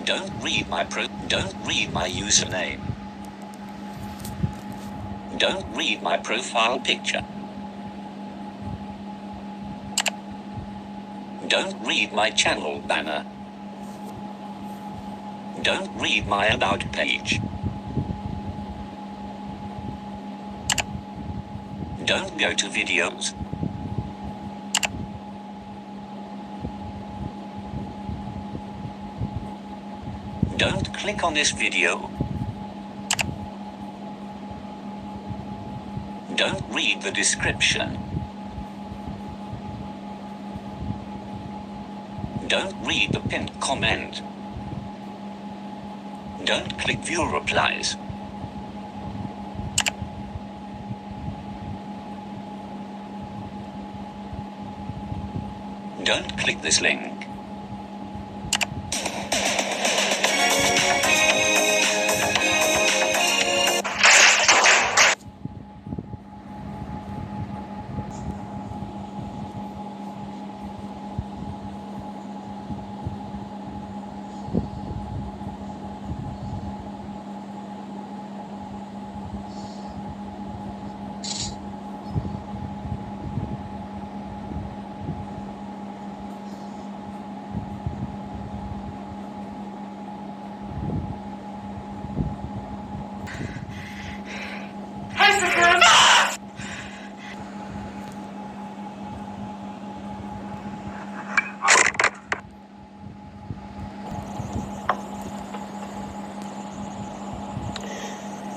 Don't read my username. Don't read my profile picture. Don't read my channel banner. Don't read my about page. Don't go to videos. Don't click on this video. Don't read the description. Don't read the pinned comment. Don't click view replies. Don't click this link.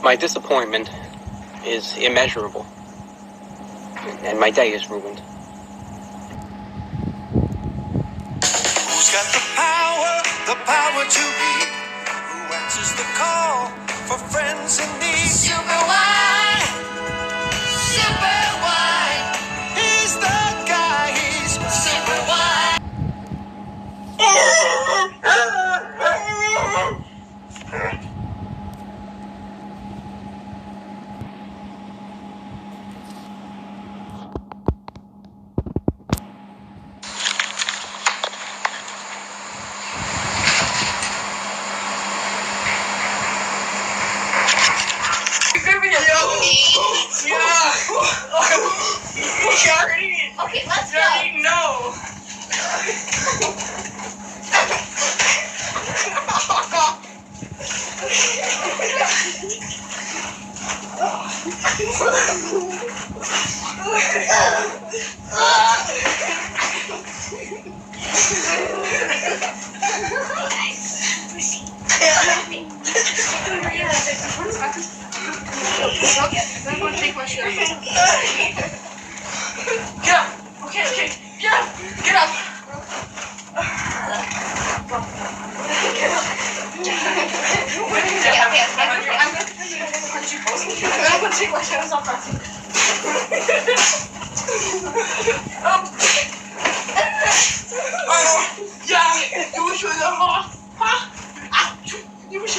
My disappointment is immeasurable, and my day is ruined. Who's got the power to be? Who answers the call for friends in need? Super wide, super wide. He's the guy, he's super wide. Okay, let's go. No. I'm gonna take my shirt. Get up. Okay. Get up. Get up. Okay. I'm gonna punch you both. I'm gonna take my shoes off. Yeah, you wish you were you wish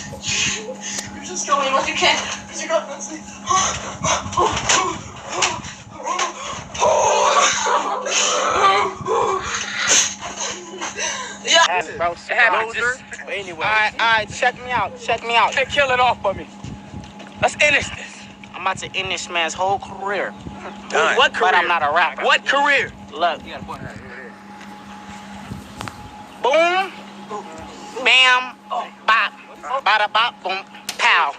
you just going what you can. Because you're going to Yeah, bro. Anyway. Alright, check me out. Hey, kill it off for me. Let's finish this. I'm about to end this man's whole career. Done. What career? But I'm not a rapper. What career? Look. Boom. Bam. Bop. Bada bop. Boom. Pow.